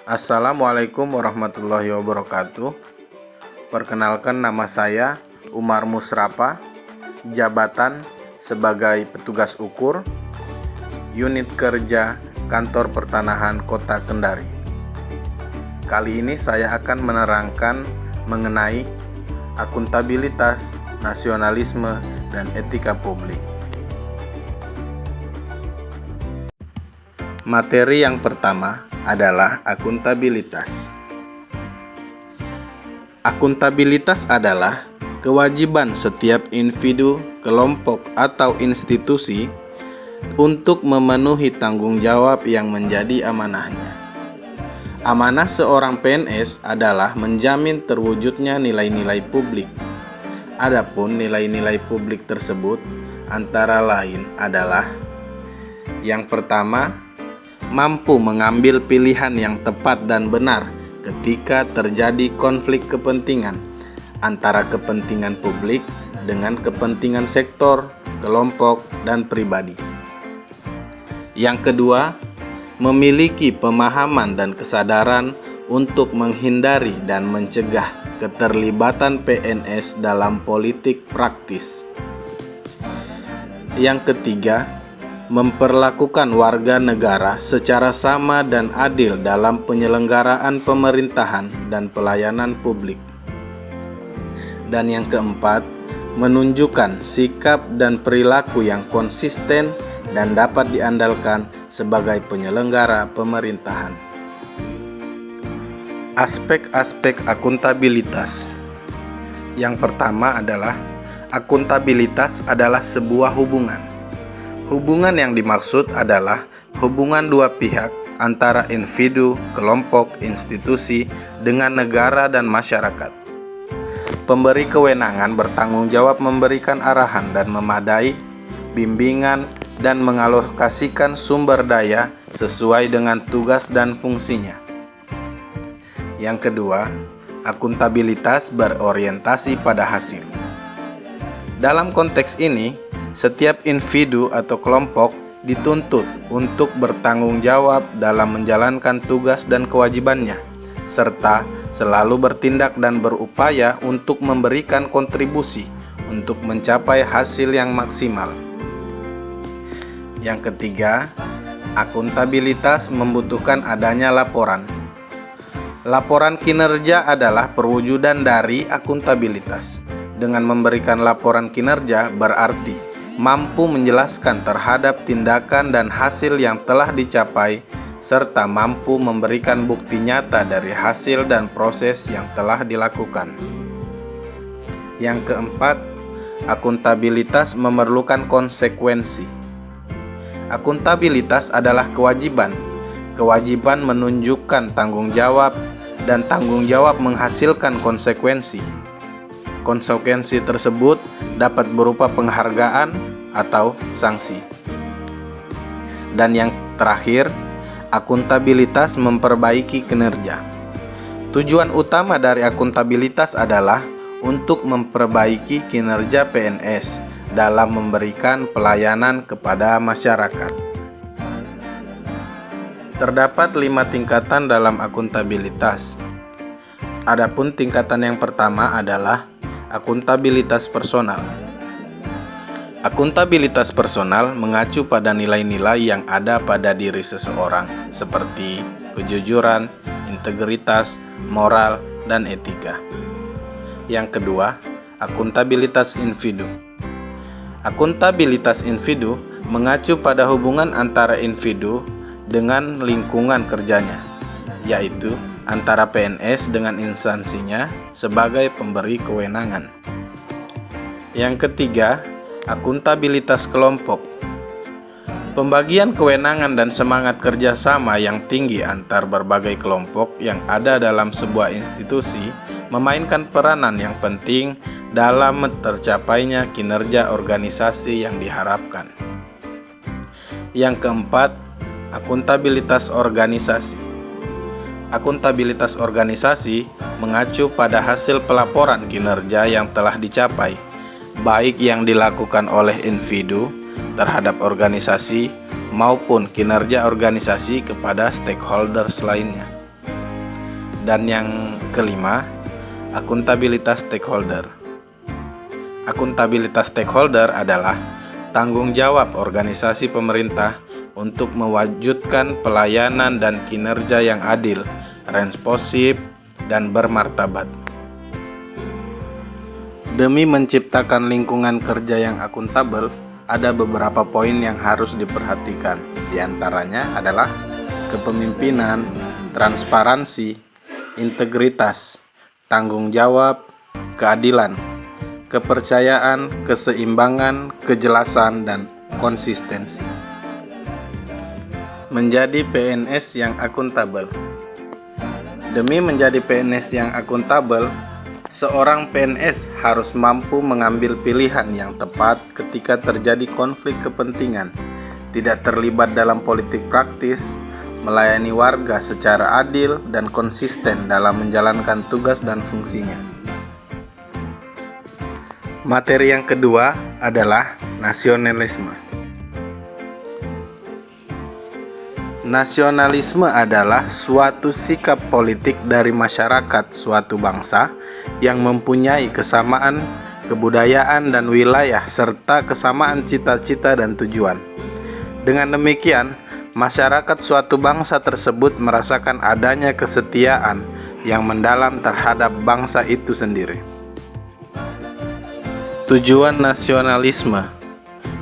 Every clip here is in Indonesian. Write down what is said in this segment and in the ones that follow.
Assalamualaikum warahmatullahi wabarakatuh. Perkenalkan, nama saya Umar Musrafa, jabatan sebagai petugas ukur, unit kerja Kantor Pertanahan Kota Kendari. Kali ini saya akan menerangkan mengenai akuntabilitas, nasionalisme, dan etika publik. Materi yang pertama adalah akuntabilitas. Akuntabilitas adalah kewajiban setiap individu, kelompok, atau institusi untuk memenuhi tanggung jawab yang menjadi amanahnya. Amanah seorang PNS adalah menjamin terwujudnya nilai-nilai publik. Adapun nilai-nilai publik tersebut antara lain adalah: yang pertama, mampu mengambil pilihan yang tepat dan benar ketika terjadi konflik kepentingan antara kepentingan publik dengan kepentingan sektor, kelompok, dan pribadi. Yang kedua, memiliki pemahaman dan kesadaran untuk menghindari dan mencegah keterlibatan PNS dalam politik praktis. Yang ketiga, memperlakukan warga negara secara sama dan adil dalam penyelenggaraan pemerintahan dan pelayanan publik. Dan yang keempat, menunjukkan sikap dan perilaku yang konsisten dan dapat diandalkan sebagai penyelenggara pemerintahan. Aspek-aspek akuntabilitas. Yang pertama adalah akuntabilitas adalah sebuah hubungan. Hubungan yang dimaksud adalah hubungan dua pihak antara individu, kelompok, institusi dengan negara dan masyarakat. Pemberi kewenangan bertanggung jawab memberikan arahan dan memadai, bimbingan, dan mengalokasikan sumber daya sesuai dengan tugas dan fungsinya. Yang kedua, akuntabilitas berorientasi pada hasil. Dalam konteks ini, setiap individu atau kelompok dituntut untuk bertanggung jawab dalam menjalankan tugas dan kewajibannya, serta selalu bertindak dan berupaya untuk memberikan kontribusi untuk mencapai hasil yang maksimal. Yang ketiga, akuntabilitas membutuhkan adanya laporan. Laporan kinerja adalah perwujudan dari akuntabilitas. Dengan memberikan laporan kinerja berarti mampu menjelaskan terhadap tindakan dan hasil yang telah dicapai, serta mampu memberikan bukti nyata dari hasil dan proses yang telah dilakukan. Yang keempat, akuntabilitas memerlukan konsekuensi. Akuntabilitas adalah kewajiban. Kewajiban menunjukkan tanggung jawab, dan tanggung jawab menghasilkan konsekuensi. Konsekuensi tersebut dapat berupa penghargaan atau sanksi. Dan yang terakhir, akuntabilitas memperbaiki kinerja. Tujuan utama dari akuntabilitas adalah untuk memperbaiki kinerja PNS dalam memberikan pelayanan kepada masyarakat. Terdapat 5 tingkatan dalam akuntabilitas. Adapun tingkatan yang pertama adalah akuntabilitas personal. Akuntabilitas personal mengacu pada nilai-nilai yang ada pada diri seseorang, seperti kejujuran, integritas, moral, dan etika. Yang kedua, akuntabilitas individu. Akuntabilitas individu mengacu pada hubungan antara individu dengan lingkungan kerjanya, yaitu antara PNS dengan instansinya sebagai pemberi kewenangan. Yang ketiga, akuntabilitas kelompok. Pembagian kewenangan dan semangat kerjasama yang tinggi antar berbagai kelompok yang ada dalam sebuah institusi memainkan peranan yang penting dalam tercapainya kinerja organisasi yang diharapkan. Yang keempat, akuntabilitas organisasi. Akuntabilitas organisasi mengacu pada hasil pelaporan kinerja yang telah dicapai, baik yang dilakukan oleh individu terhadap organisasi maupun kinerja organisasi kepada stakeholders lainnya. Dan yang kelima, akuntabilitas stakeholder. Akuntabilitas stakeholder adalah tanggung jawab organisasi pemerintah untuk mewujudkan pelayanan dan kinerja yang adil, responsif, dan bermartabat. Demi menciptakan lingkungan kerja yang akuntabel, ada beberapa poin yang harus diperhatikan. Di antaranya adalah kepemimpinan, transparansi, integritas, tanggung jawab, keadilan, kepercayaan, keseimbangan, kejelasan, dan konsistensi. Menjadi PNS yang akuntabel. Demi menjadi PNS yang akuntabel, seorang PNS harus mampu mengambil pilihan yang tepat ketika terjadi konflik kepentingan, tidak terlibat dalam politik praktis, melayani warga secara adil dan konsisten dalam menjalankan tugas dan fungsinya. Materi yang kedua adalah nasionalisme. Nasionalisme adalah suatu sikap politik dari masyarakat suatu bangsa yang mempunyai kesamaan kebudayaan dan wilayah serta kesamaan cita-cita dan tujuan. Dengan demikian, masyarakat suatu bangsa tersebut merasakan adanya kesetiaan yang mendalam terhadap bangsa itu sendiri. Tujuan nasionalisme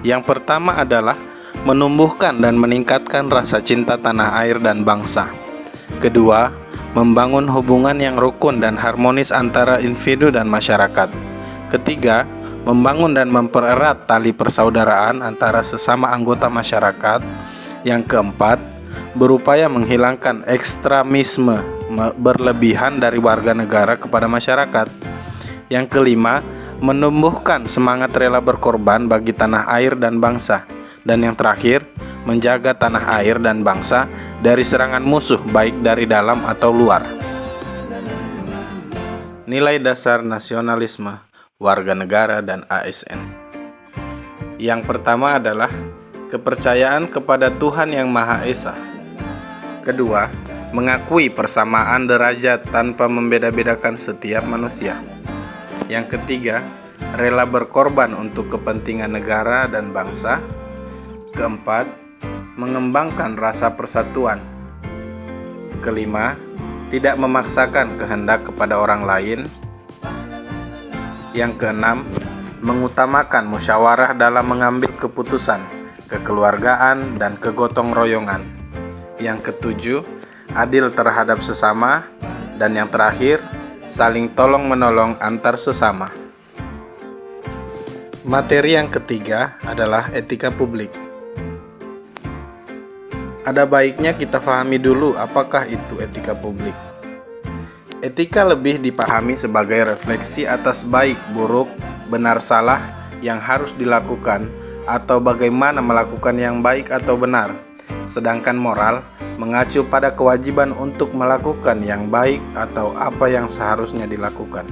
yang pertama adalah menumbuhkan dan meningkatkan rasa cinta tanah air dan bangsa. Kedua, membangun hubungan yang rukun dan harmonis antara individu dan masyarakat. Ketiga, membangun dan mempererat tali persaudaraan antara sesama anggota masyarakat. Yang keempat, berupaya menghilangkan ekstremisme berlebihan dari warga negara kepada masyarakat. Yang kelima, menumbuhkan semangat rela berkorban bagi tanah air dan bangsa. Dan yang terakhir, menjaga tanah air dan bangsa dari serangan musuh baik dari dalam atau luar. Nilai dasar nasionalisme, warga negara, dan ASN. Yang pertama adalah kepercayaan kepada Tuhan Yang Maha Esa. Kedua, mengakui persamaan derajat tanpa membeda-bedakan setiap manusia. Yang ketiga, rela berkorban untuk kepentingan negara dan bangsa. Keempat, mengembangkan rasa persatuan. Kelima, tidak memaksakan kehendak kepada orang lain. Yang keenam, mengutamakan musyawarah dalam mengambil keputusan, kekeluargaan, dan kegotong royongan. Yang ketujuh, adil terhadap sesama. Dan yang terakhir, saling tolong-menolong antar sesama. Materi yang ketiga adalah etika publik. Ada baiknya kita pahami dulu apakah itu etika publik. Etika lebih dipahami sebagai refleksi atas baik, buruk, benar, salah yang harus dilakukan atau bagaimana melakukan yang baik atau benar. Sedangkan moral mengacu pada kewajiban untuk melakukan yang baik atau apa yang seharusnya dilakukan.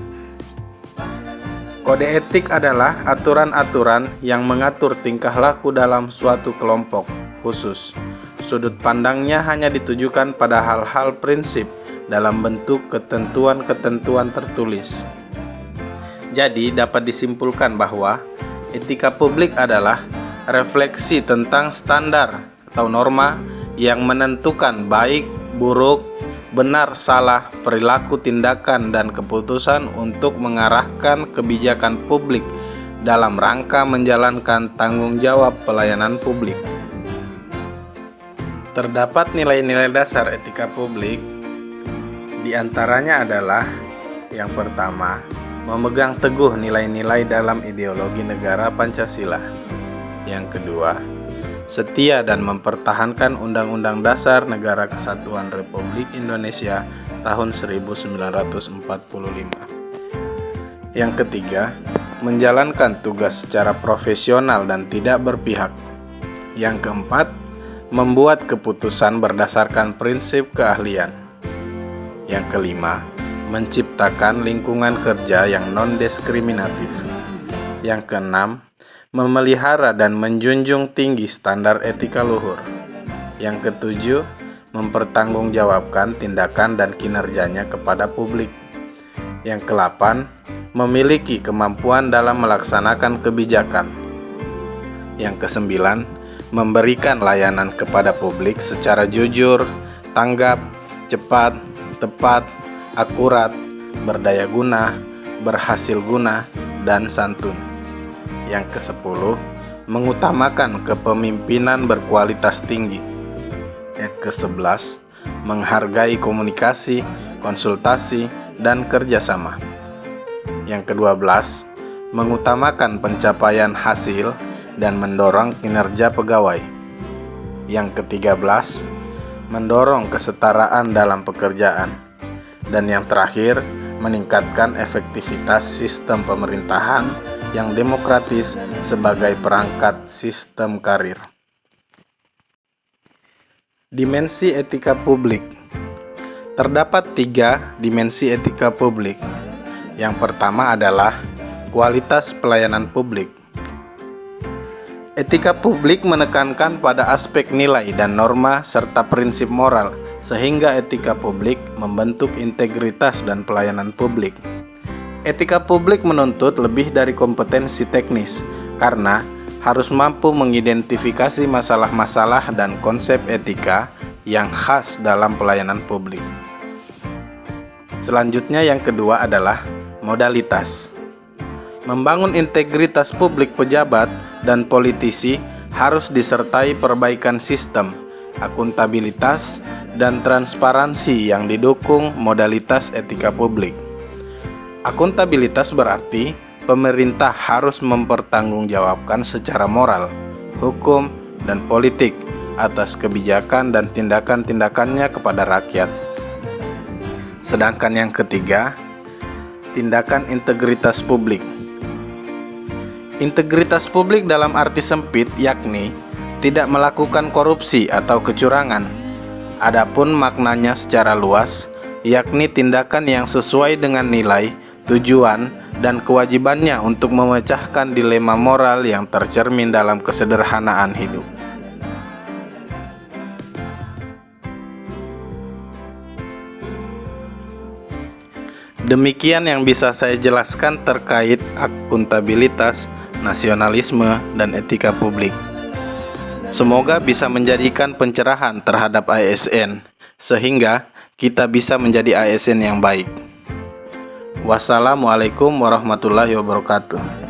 Kode etik adalah aturan-aturan yang mengatur tingkah laku dalam suatu kelompok khusus. Sudut pandangnya hanya ditujukan pada hal-hal prinsip dalam bentuk ketentuan-ketentuan tertulis. Jadi dapat disimpulkan bahwa etika publik adalah refleksi tentang standar atau norma yang menentukan baik, buruk, benar, salah, perilaku, tindakan, dan keputusan untuk mengarahkan kebijakan publik dalam rangka menjalankan tanggung jawab pelayanan publik. Terdapat nilai-nilai dasar etika publik, di antaranya adalah yang pertama, memegang teguh nilai-nilai dalam ideologi negara Pancasila. Yang kedua, setia dan mempertahankan Undang-Undang Dasar Negara Kesatuan Republik Indonesia tahun 1945. Yang ketiga, menjalankan tugas secara profesional dan tidak berpihak. Yang keempat, membuat keputusan berdasarkan prinsip keahlian. Yang kelima, menciptakan lingkungan kerja yang non-diskriminatif. Yang keenam, memelihara dan menjunjung tinggi standar etika luhur. Yang ketujuh, mempertanggungjawabkan tindakan dan kinerjanya kepada publik. Yang ke-8, memiliki kemampuan dalam melaksanakan kebijakan. Yang ke-9, memberikan layanan kepada publik secara jujur, tanggap, cepat, tepat, akurat, berdaya guna, berhasil guna, dan santun. Yang ke-10, mengutamakan kepemimpinan berkualitas tinggi. Yang ke-11, menghargai komunikasi, konsultasi, dan kerjasama. Yang ke-12, mengutamakan pencapaian hasil dan mendorong kinerja pegawai. Yang ke-13, mendorong kesetaraan dalam pekerjaan. Dan yang terakhir, meningkatkan efektivitas sistem pemerintahan yang demokratis sebagai perangkat sistem karir. Dimensi etika publik. Terdapat 3 dimensi etika publik. Yang pertama adalah kualitas pelayanan publik. Etika publik menekankan pada aspek nilai dan norma serta prinsip moral, sehingga etika publik membentuk integritas dan pelayanan publik. Etika publik menuntut lebih dari kompetensi teknis, karena harus mampu mengidentifikasi masalah-masalah dan konsep etika yang khas dalam pelayanan publik. Selanjutnya yang kedua adalah modalitas. Membangun integritas publik pejabat dan politisi harus disertai perbaikan sistem, akuntabilitas, dan transparansi yang didukung modalitas etika publik. Akuntabilitas berarti pemerintah harus mempertanggungjawabkan secara moral, hukum, dan politik atas kebijakan dan tindakan-tindakannya kepada rakyat. Sedangkan yang ketiga, tindakan integritas publik. Integritas publik dalam arti sempit yakni tidak melakukan korupsi atau kecurangan. Adapun maknanya secara luas yakni tindakan yang sesuai dengan nilai, tujuan, dan kewajibannya untuk memecahkan dilema moral yang tercermin dalam kesederhanaan hidup. Demikian yang bisa saya jelaskan terkait akuntabilitas, nasionalisme, dan etika publik. Semoga bisa menjadikan pencerahan terhadap ASN, sehingga kita bisa menjadi ASN yang baik. Wassalamualaikum warahmatullahi wabarakatuh.